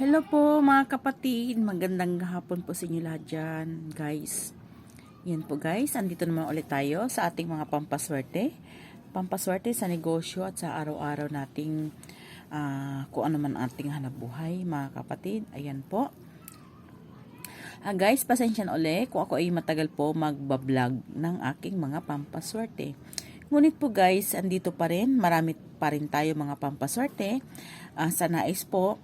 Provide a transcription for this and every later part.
Hello po mga kapatid, magandang hapon po sa inyo lahat dyan guys. Yan po guys, andito naman ulit tayo sa ating mga pampaswerte. Pampaswerte sa negosyo at sa araw-araw nating kung ano man ating hanapbuhay mga kapatid. Ayan po. Guys, pasensya na ulit kung ako ay matagal po magbablog ng aking mga pampaswerte. Ngunit po guys, andito pa rin, marami pa rin tayo mga pampaswerte. Sa nais po,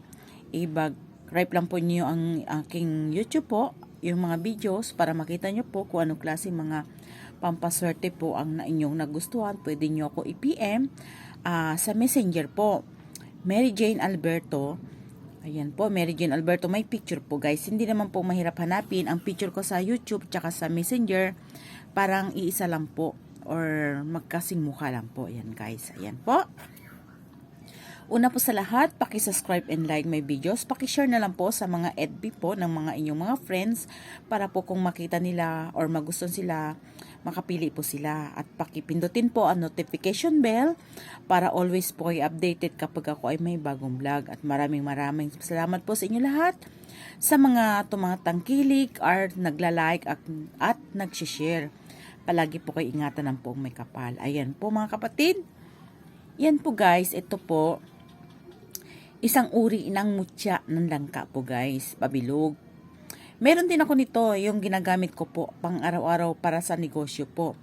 i-subscribe lang po niyo ang aking YouTube po, yung mga videos para makita nyo po kung anong klase mga pampaswerte po ang inyong nagustuhan. Pwede nyo ako i-PM sa Messenger po. Mary Jane Alberto. Ayan po, Mary Jane Alberto. May picture po guys. Hindi naman po mahirap hanapin. Ang picture ko sa YouTube tsaka sa Messenger, parang iisa lang po or magkasing mukha lang po. Ayan guys. Ayan po. Una po sa lahat, paki-subscribe and like my videos. Paki-share na lang po sa mga FB po ng mga inyong mga friends para po kung makita nila or magustuhan sila, makapili po sila. At paki-pindutin po ang notification bell para always po ay updated kapag ako ay may bagong vlog. At maraming salamat po sa inyo lahat sa mga tumatangkilik or nagla-like at nag-share. Palagi po kayo ingatan ng poong may kapal. Ayan po mga kapatid. Yan po guys, ito po. Isang uri ng mutya ng langka po guys, pabilog. Meron din ako nito, yung ginagamit ko po pang araw-araw para sa negosyo po.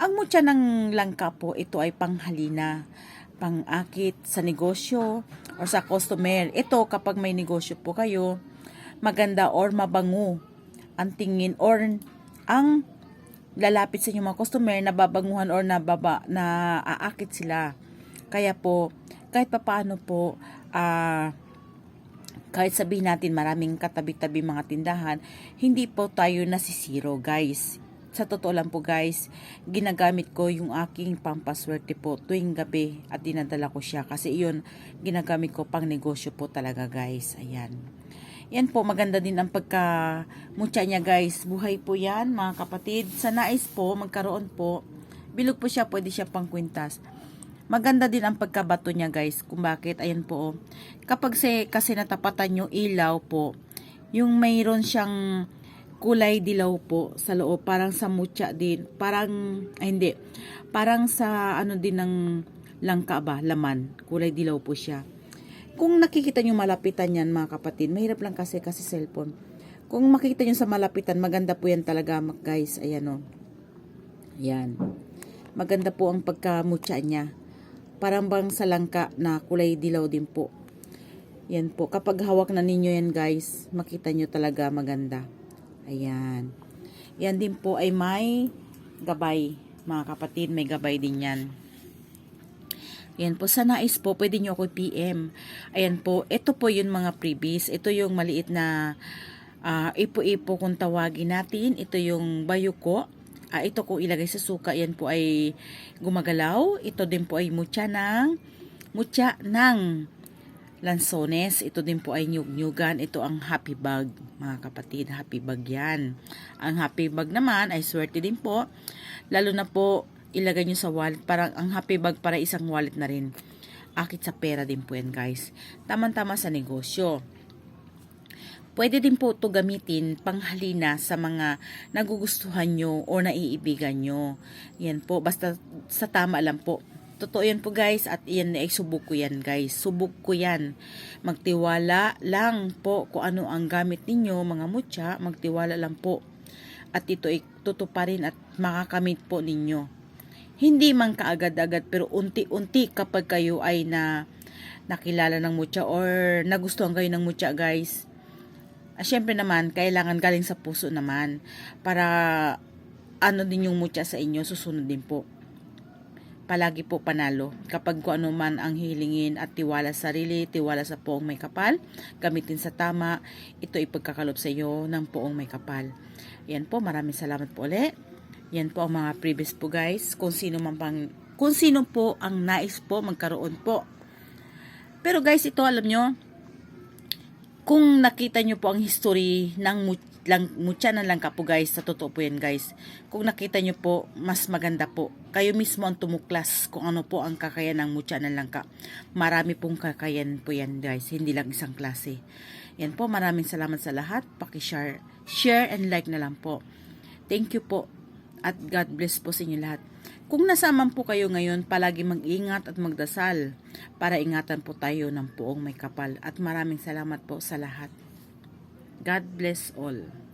Ang mutya ng langka po, ito ay panghalina, pang-akit sa negosyo o sa customer. Ito kapag may negosyo po kayo, maganda or mabango ang tingin or ang lalapit sa inyo mga customer, nababanguhan or naaakit sila. Kaya po, kahit papaano po, kahit sabihin natin maraming katabi-tabi mga tindahan, hindi po tayo nasisiro guys. Sa totoo lang po guys, ginagamit ko yung aking pampaswerte po tuwing gabi at dinadala ko siya kasi iyon ginagamit ko pang negosyo po talaga guys. Ayan. Yan po, maganda din ang pagka-mutya niya guys. Buhay po yan mga kapatid. Sa nais po, magkaroon po, bilog po siya, pwede siya pang kwintas. Maganda din ang pagkabato niya guys. Kung bakit, ayan po. Kapag kasi natapatan yung ilaw po, yung mayroon siyang kulay dilaw po sa loob. Parang sa mutya din. Parang, hindi. Parang sa ano din ng langka ba, laman. Kulay dilaw po siya. Kung nakikita nyo malapitan yan mga kapatid, mahirap lang kasi cellphone. Kung makikita nyo sa malapitan, maganda po yan talaga guys. Ayan o. Ayan. Maganda po ang pagkamutya niya. Parang bang sa langka na kulay dilaw din po. Yan po. Kapag hawak na ninyo yan guys, makita nyo talaga maganda. Ayan. Yan din po ay may gabay. Mga kapatid, may gabay din yan. Yan po. Sa nais po, pwede nyo ako PM. Ayan po. Ito po yung mga freebies. Ito yung maliit na ipo-ipo kung tawagin natin. Ito yung bayuko. Ito kung ilagay sa suka, yan po ay gumagalaw. Ito din po ay mutya ng lansones. Ito din po ay nyug-nyugan. Ito ang happy bag, mga kapatid. Happy bag yan. Ang happy bag naman ay swerte din po. Lalo na po, ilagay nyo sa wallet. Parang ang happy bag para isang wallet na rin. Akit sa pera din po yan guys. Tama-tama sa negosyo. Pwede din po ito gamitin panghalina sa mga nagugustuhan nyo o naiibigan nyo. Yan po, basta sa tama lang po. Totoo yan po guys at yan ay subok ko yan guys. Subok ko yan. Magtiwala lang po kung ano ang gamit ninyo mga mutya. Magtiwala lang po. At ito ay tutuparin at makakamit po ninyo. Hindi man kaagad-agad pero unti-unti kapag kayo ay nakilala ng mutya or nagustuhan kayo ng mutya guys. Siyempre naman, kailangan galing sa puso naman para ano din yung mutya sa inyo, susunod din po. Palagi po panalo. Kapag kung ano man ang hilingin at tiwala sa sarili, tiwala sa poong may kapal, gamitin sa tama, ito ipagkakalob sa iyo ng poong may kapal. Yan po, maraming salamat po ulit. Yan po ang mga previous po guys. Kung sino po ang nais po, magkaroon po. Pero guys, ito alam nyo, kung nakita nyo po ang history ng mutya na lang ka po guys, sa totoo po yan guys. Kung nakita nyo po, mas maganda po. Kayo mismo ang tumuklas kung ano po ang kakayan ng mutya na lang ka. Marami pong kakayan po yan guys, hindi lang isang klase. Yan po, maraming salamat sa lahat. Paki-share, share and like na lang po. Thank you po at God bless po sa inyo lahat. Kung nasaman po kayo ngayon, palagi mag-ingat at magdasal para ingatan po tayo ng puong may kapal. At maraming salamat po sa lahat. God bless all.